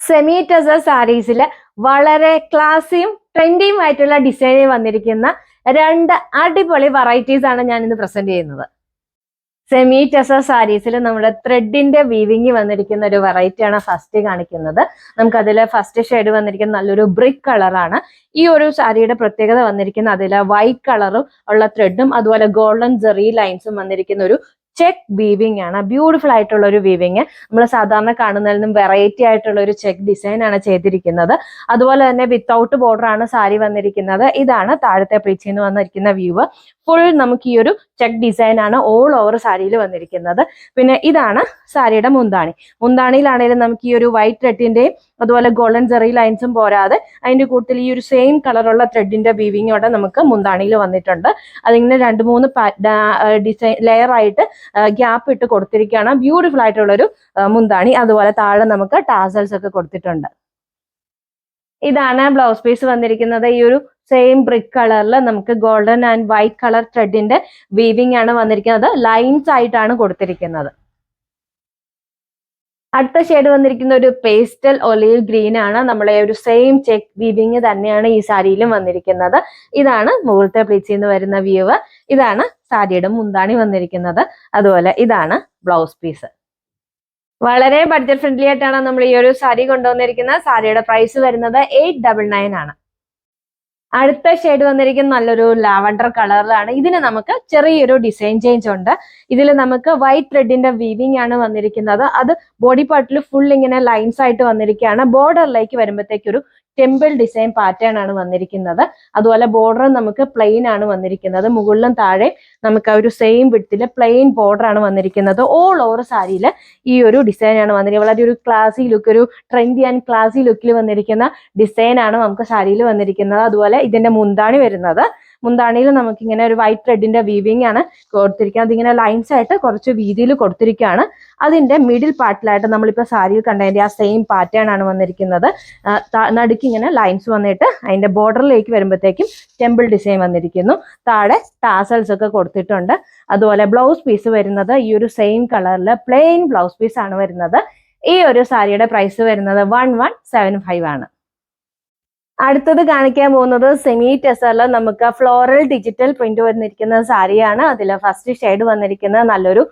Semi tussar സാരീസിൽ വളരെ ക്ലാസിയും ട്രെൻഡിയും ആയിട്ടുള്ള ഡിസൈനിൽ വന്നിരിക്കുന്ന രണ്ട് അടിപൊളി വെറൈറ്റീസ് ആണ് ഞാൻ ഇന്ന് പ്രസന്റ് ചെയ്യുന്നത്. സെമി ടസർ സാരീസിൽ നമ്മുടെ ത്രെഡിന്റെ വീവിങ് വന്നിരിക്കുന്ന ഒരു വെറൈറ്റിയാണ് ഫസ്റ്റ് കാണിക്കുന്നത്. നമുക്ക് അതിൽ ഫസ്റ്റ് ഷെയ്ഡ് വന്നിരിക്കുന്ന നല്ലൊരു ബ്രിക്ക് കളറാണ്. ഈ ഒരു സാരിയുടെ പ്രത്യേകത വന്നിരിക്കുന്ന അതിൽ വൈറ്റ് കളറും ഉള്ള ത്രെഡും അതുപോലെ ഗോൾഡൻ ജെറി ലൈൻസും വന്നിരിക്കുന്ന ഒരു ചെക്ക് വീവിംഗ് ആണ്. ബ്യൂട്ടിഫുൾ ആയിട്ടുള്ള ഒരു വീവിങ്. നമ്മൾ സാധാരണ കാണുന്നതിൽ നിന്നും വെറൈറ്റി ആയിട്ടുള്ള ഒരു ചെക്ക് ഡിസൈൻ ആണ് ചെയ്തിരിക്കുന്നത്. അതുപോലെ തന്നെ വിത്തൗട്ട് ബോർഡർ ആണ് സാരി വന്നിരിക്കുന്നത്. ഇതാണ് താഴത്തെ പ്ലീറ്റ്സിൽ നിന്ന് വന്നിരിക്കുന്ന വ്യൂ. ഫുൾ നമുക്ക് ഈ ഒരു ചെക്ക് ഡിസൈൻ ആണ് ഓൾ ഓവർ സാരിയിൽ വന്നിരിക്കുന്നത്. പിന്നെ ഇതാണ് സാരിയുടെ മുന്താണി. മുന്താണിയിലാണെങ്കിലും നമുക്ക് ഈ ഒരു വൈറ്റ് ത്രെഡിന്റെയും അതുപോലെ ഗോൾഡൻ ജെറി ലൈൻസും പോരാതെ അതിന്റെ കൂട്ടത്തിൽ ഈ ഒരു സെയിം കളറുള്ള ത്രെഡിന്റെ വീവിങ്ങോടെ നമുക്ക് മുന്താണിയിൽ വന്നിട്ടുണ്ട്. അതിങ്ങനെ 2-3 ഡിസൈൻ ലെയർ ആയിട്ട് ഗ്യാപ്പ് ഇട്ട് കൊടുത്തിരിക്കുകയാണ്. ബ്യൂട്ടിഫുൾ ആയിട്ടുള്ള ഒരു മുന്താണി. അതുപോലെ താഴെ നമുക്ക് ടാസൽസ് ഒക്കെ കൊടുത്തിട്ടുണ്ട്. ഇതാണ് ബ്ലൗസ് പീസ് വന്നിരിക്കുന്നത്. ഈ ഒരു സെയിം ബ്രിക്ക് കളറിൽ നമുക്ക് ഗോൾഡൻ ആൻഡ് വൈറ്റ് കളർ ത്രെഡിന്റെ വീവിംഗ് ആണ് വന്നിരിക്കുന്നത്. ലൈൻസ് ആയിട്ടാണ് കൊടുത്തിരിക്കുന്നത്. അടുത്ത ഷെയ്ഡ് വന്നിരിക്കുന്ന ഒരു പേസ്റ്റൽ ഒലീവ് ഗ്രീൻ ആണ്. നമ്മളെ ഒരു സെയിം ചെക്ക് വീവിങ് തന്നെയാണ് ഈ സാരിയിലും വന്നിരിക്കുന്നത്. ഇതാണ് മുകളിലത്തെ പ്ലീറ്റ്സിൽ നിന്ന് വരുന്ന വ്യൂ. ഇതാണ് സാരിയുടെ മുന്താണി വന്നിരിക്കുന്നത്. അതുപോലെ ഇതാണ് ബ്ലൗസ് പീസ്. വളരെ ബഡ്ജറ്റ് ഫ്രണ്ട്ലി ആയിട്ടാണ് നമ്മൾ ഈ ഒരു സാരി കൊണ്ടുവന്നിരിക്കുന്നത്. സാരിയുടെ പ്രൈസ് വരുന്നത് 899 ആണ്. അടുത്ത ഷെയ്ഡ് വന്നിരിക്കുന്ന നല്ലൊരു ലാവൻഡർ കളറിലാണ്. ഇതിന് നമുക്ക് ചെറിയൊരു ഡിസൈൻ ചേഞ്ച് ഉണ്ട്. ഇതിൽ നമുക്ക് വൈറ്റ് ത്രെഡിന്റെ വീവിംഗ് ആണ് വന്നിരിക്കുന്നത്. അത് ബോഡി പാർട്ടിൽ ഫുൾ ഇങ്ങനെ ലൈൻസ് ആയിട്ട് വന്നിരിക്കുകയാണ്. ബോർഡറിലേക്ക് വരുമ്പോഴത്തേക്ക് ഒരു ടെമ്പിൾ ഡിസൈൻ പാറ്റേൺ ആണ് വന്നിരിക്കുന്നത്. അതുപോലെ ബോർഡർ നമുക്ക് പ്ലെയിൻ ആണ് വന്നിരിക്കുന്നത്. മുകളിലും താഴെ നമുക്ക് ആ ഒരു സെയിം വിഡ്ത്തിൽ പ്ലെയിൻ ബോർഡർ ആണ് വന്നിരിക്കുന്നത്. ഓൾ ഓവർ സാരിയിൽ ഈ ഒരു ഡിസൈൻ ആണ് വന്നിരിക്കുന്നത്. വളരെ ഒരു ക്ലാസി ലുക്ക്, ഒരു ട്രെൻഡി ആൻഡ് ക്ലാസി ലുക്കിൽ വന്നിരിക്കുന്ന ഡിസൈൻ ആണ് നമുക്ക് സാരിയിൽ വന്നിരിക്കുന്നത്. അതുപോലെ ഇതിന്റെ മുന്താണി വരുന്നത്, മുന്താണിയിൽ നമുക്ക് ഇങ്ങനെ ഒരു വൈറ്റ് ത്രെഡിന്റെ വീവിംഗ് ആണ് കൊടുത്തിരിക്കുന്നത്. അതിങ്ങനെ ലൈൻസ് ആയിട്ട് കുറച്ച് വീതിയിൽ കൊടുത്തിരിക്കുകയാണ്. അതിന്റെ മിഡിൽ പാർട്ടിലായിട്ട് നമ്മളിപ്പോൾ സാരിയിൽ കണ്ടതിന്റെ ആ സെയിം പാറ്റേൺ ആണ് വന്നിരിക്കുന്നത്. നടുക്ക് ഇങ്ങനെ ലൈൻസ് വന്നിട്ട് അതിന്റെ ബോർഡറിലേക്ക് വരുമ്പോഴത്തേക്കും ടെമ്പിൾ ഡിസൈൻ വന്നിരിക്കുന്നു. താഴെ ടാസൽസ് ഒക്കെ കൊടുത്തിട്ടുണ്ട്. അതുപോലെ ബ്ലൗസ് പീസ് വരുന്നത് ഈ ഒരു സെയിം കളറിൽ പ്ലെയിൻ ബ്ലൗസ് പീസ് ആണ് വരുന്നത്. ഈ ഒരു സാരിയുടെ പ്രൈസ് വരുന്നത് 1175 ആണ്. അടുത്തത് കാണിക്കാൻ പോകുന്നത് സെമി ടെസറിൽ നമുക്ക് ഫ്ലോറൽ ഡിജിറ്റൽ പ്രിന്റ് വന്നിരിക്കുന്ന സാരിയാണ്. അതിൽ ഫസ്റ്റ് ഷെയ്ഡ് വന്നിരിക്കുന്നത് നല്ലൊരു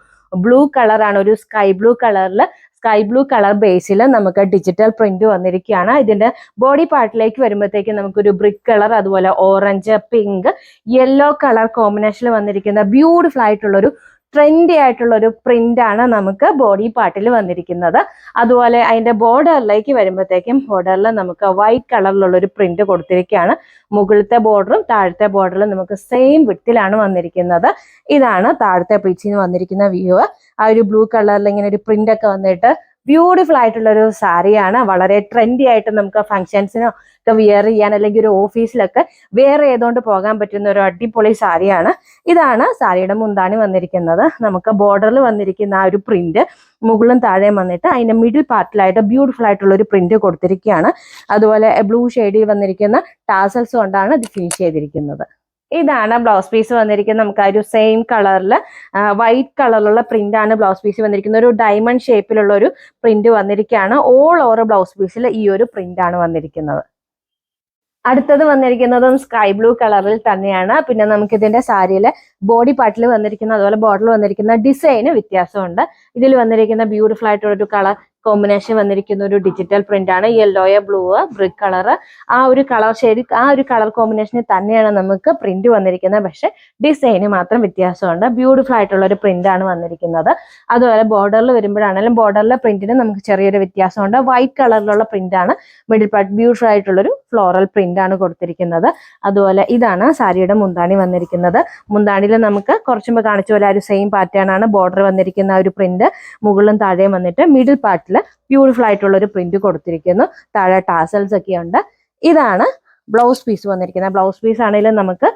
ബ്ലൂ കളറാണ്. ഒരു സ്കൈ ബ്ലൂ കളർ ബേസിൽ നമുക്ക് ഡിജിറ്റൽ പ്രിന്റ് വന്നിരിക്കുകയാണ്. ഇതിന്റെ ബോഡി പാർട്ടിലേക്ക് വരുമ്പോഴത്തേക്ക് നമുക്കൊരു ബ്രിക്ക് കളർ, അതുപോലെ ഓറഞ്ച്, പിങ്ക്, യെല്ലോ കളർ കോമ്പിനേഷനിൽ വന്നിരിക്കുന്ന ബ്യൂട്ടിഫുൾ ആയിട്ടുള്ളൊരു ട്രെൻഡി ആയിട്ടുള്ള ഒരു പ്രിന്റ് ആണ് നമുക്ക് ബോഡി പാർട്ടിൽ വന്നിരിക്കുന്നത്. അതുപോലെ അതിന്റെ ബോർഡറിലേക്ക് വരുമ്പോഴത്തേക്കും ബോർഡറിൽ നമുക്ക് വൈറ്റ് കളറിലുള്ള ഒരു പ്രിന്റ് കൊടുത്തിരിക്കുകയാണ്. മുകളിലത്തെ ബോർഡറും താഴത്തെ ബോർഡറിലും നമുക്ക് സെയിം വിഡ്ത്തിലാണ് വന്നിരിക്കുന്നത്. ഇതാണ് താഴത്തെ പ്ലീറ്റ്സിൽ വന്നിരിക്കുന്ന വ്യൂ. ആ ഒരു ബ്ലൂ കളറിൽ ഇങ്ങനെ ഒരു പ്രിന്റ് ഒക്കെ വന്നിട്ട് ബ്യൂട്ടിഫുൾ ആയിട്ടുള്ള ഒരു സാരിയാണ്. വളരെ ട്രെൻഡി ആയിട്ട് നമുക്ക് ഫംഗ്ഷൻസിനോ ഒക്കെ വെയർ ചെയ്യാൻ, അല്ലെങ്കിൽ ഒരു ഓഫീസിലൊക്കെ വെയർ ചെയ്തുകൊണ്ട് പോകാൻ പറ്റുന്ന ഒരു അടിപൊളി സാരിയാണ്. ഇതാണ് സാരിയുടെ മുന്താണി വന്നിരിക്കുന്നത്. നമുക്ക് ബോർഡറിൽ വന്നിരിക്കുന്ന ആ ഒരു പ്രിന്റ് മുകളിലും താഴെയും വന്നിട്ട് അതിന്റെ മിഡിൽ പാർട്ടിലായിട്ട് ബ്യൂട്ടിഫുൾ ആയിട്ടുള്ള ഒരു പ്രിന്റ് കൊടുത്തിരിക്കുകയാണ്. അതുപോലെ ബ്ലൂ ഷെയ്ഡിൽ വന്നിരിക്കുന്ന ടാസൽസ് കൊണ്ടാണ് ഇത് ഫിനിഷ് ചെയ്തിരിക്കുന്നത്. ഇതാണ് ബ്ലൗസ് പീസ് വന്നിരിക്കുന്നത്. നമുക്ക് ആ ഒരു സെയിം കളറിൽ വൈറ്റ് കളറിലുള്ള പ്രിന്റ് ആണ് ബ്ലൗസ് പീസ് വന്നിരിക്കുന്നത്. ഒരു ഡയമണ്ട് ഷേപ്പിലുള്ള ഒരു പ്രിന്റ് വന്നിരിക്കുകയാണ്. ഓൾ ഓവർ ബ്ലൗസ് പീസിൽ ഈ ഒരു പ്രിന്റ് ആണ് വന്നിരിക്കുന്നത്. അടുത്തത് വന്നിരിക്കുന്നതും സ്കൈ ബ്ലൂ കളറിൽ തന്നെയാണ്. പിന്നെ നമുക്ക് ഇതിന്റെ സാരിയിലെ ബോഡി പാർട്ടിൽ വന്നിരിക്കുന്ന അതുപോലെ ബോർഡറിൽ വന്നിരിക്കുന്ന ഡിസൈന് വ്യത്യാസമുണ്ട്. ഇതിൽ വന്നിരിക്കുന്ന ബ്യൂട്ടിഫുൾ ആയിട്ടുള്ള ഒരു കളർ കോമ്പിനേഷൻ വന്നിരിക്കുന്ന ഒരു ഡിജിറ്റൽ പ്രിന്റ് ആണ്. യെല്ലോ, ബ്ലൂ, ബ്രിക്ക് കളർ, ആ ഒരു കളർ ഷെയ്ഡ്, ആ ഒരു കളർ കോമ്പിനേഷനിൽ തന്നെയാണ് നമുക്ക് പ്രിന്റ് വന്നിരിക്കുന്നത്. പക്ഷെ ഡിസൈന് മാത്രം വ്യത്യാസമുണ്ട്. ബ്യൂട്ടിഫുൾ ആയിട്ടുള്ള ഒരു പ്രിന്റ് ആണ് വന്നിരിക്കുന്നത്. അതുപോലെ ബോർഡറിൽ വരുമ്പോഴാണെങ്കിലും ബോർഡറിലെ പ്രിന്റിന് നമുക്ക് ചെറിയൊരു വ്യത്യാസമുണ്ട്. വൈറ്റ് കളറിലുള്ള പ്രിന്റ് ആണ് മിഡിൽ പാർട്ട്. ബ്യൂട്ടിഫുൾ ആയിട്ടുള്ളൊരു ഫ്ലോറൽ പ്രിന്റ് ആണ് കൊടുത്തിരിക്കുന്നത്. അതുപോലെ ഇതാണ് സാരിയുടെ മുന്താണി വന്നിരിക്കുന്നത്. മുന്താണിയിൽ നമുക്ക് കുറച്ചുമ്പോൾ കാണിച്ച പോലെ ആ ഒരു സെയിം പാറ്റേൺ ആണ് ബോർഡർ വന്നിരിക്കുന്ന ഒരു പ്രിന്റ്. മുകളിലും താഴെയും വന്നിട്ട് മിഡിൽ പാർട്ടിൽ ബ്യൂട്ടിഫുൾ ആയിട്ടുള്ള ഒരു പ്രിന്റ് കൊടുത്തിരിക്കുന്നു. താഴെ ടാസൽസ് ഒക്കെ ഉണ്ട്. ഇതാണ് ബ്ലൗസ് പീസ് വന്നിരിക്കുന്നത്. ബ്ലൗസ് പീസ് ആണെങ്കിലും നമുക്ക്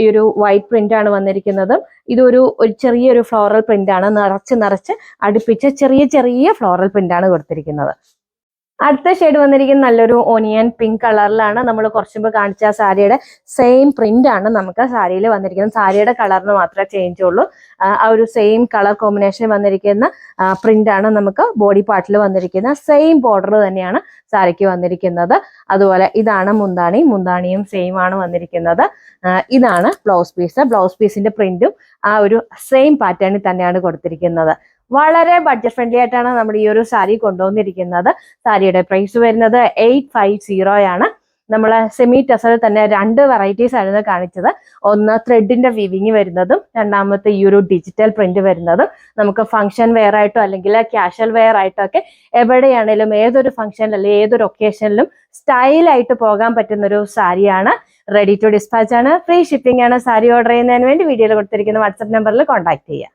ഈ ഒരു വൈറ്റ് പ്രിന്റ് ആണ് വന്നിരിക്കുന്നത്. ഇതൊരു ചെറിയൊരു ഫ്ലോറൽ പ്രിന്റ് ആണ്. നിറച്ച് അടുപ്പിച്ച് ചെറിയ ഫ്ലോറൽ പ്രിന്റ് ആണ് കൊടുത്തിരിക്കുന്നത്. അടുത്ത ഷെയ്ഡ് വന്നിരിക്കുന്ന നല്ലൊരു ഓനിയൻ പിങ്ക് കളറിലാണ്. നമ്മൾ കുറച്ച് മുമ്പ് കാണിച്ച സാരിയുടെ സെയിം പ്രിന്റ് ആണ് നമുക്ക് സാരിയിൽ വന്നിരിക്കുന്നത്. സാരിയുടെ കളറിന് മാത്രമേ ചേഞ്ച് ഉള്ളൂ. ആ ഒരു സെയിം കളർ കോമ്പിനേഷൻ വന്നിരിക്കുന്ന പ്രിന്റ് ആണ് നമുക്ക് ബോഡി പാർട്ടിൽ വന്നിരിക്കുന്ന. സെയിം ബോർഡർ തന്നെയാണ് സാരിക്ക് വന്നിരിക്കുന്നത്. അതുപോലെ ഇതാണ് മുന്താണിയും സെയിം ആണ് വന്നിരിക്കുന്നത്. ഇതാണ് ബ്ലൗസ് പീസ്. ബ്ലൗസ് പീസിന്റെ പ്രിന്റും ആ ഒരു സെയിം പാറ്റേണിൽ തന്നെയാണ് കൊടുത്തിരിക്കുന്നത്. വളരെ ബഡ്ജറ്റ് ഫ്രണ്ട്ലി ആയിട്ടാണ് നമ്മൾ ഈ ഒരു സാരി കൊണ്ടുവന്നിരിക്കുന്നത്. സാരിയുടെ പ്രൈസ് വരുന്നത് 850 ആണ്. നമ്മൾ സെമി ടെസറിൽ തന്നെ 2 വെറൈറ്റീസ് ആയിരുന്നു കാണിച്ചത്. ഒന്ന് ത്രെഡിന്റെ വീവിങ് വരുന്നതും രണ്ടാമത്തെ ഈ ഒരു ഡിജിറ്റൽ പ്രിന്റ് വരുന്നതും. നമുക്ക് ഫംഗ്ഷൻ വെയർ ആയിട്ടോ അല്ലെങ്കിൽ കാഷ്വൽ വെയർ ആയിട്ടോ ഒക്കെ എവിടെയാണെങ്കിലും ഏതൊരു ഫംഗ്ഷനിലും അല്ലെങ്കിൽ ഏതൊരു ഒക്കേഷനിലും സ്റ്റൈലായിട്ട് പോകാൻ പറ്റുന്ന ഒരു സാരിയാണ്. റെഡി ടു ഡിസ്പാച്ച് ആണ്. ഫ്രീ ഷിപ്പിംഗ് ആണ്. സാരി ഓർഡർ ചെയ്യുന്നതിന് വേണ്ടി വീഡിയോയിൽ കൊടുത്തിരിക്കുന്ന വാട്സ്ആപ്പ് നമ്പറിൽ കോൺടാക്ട് ചെയ്യുക.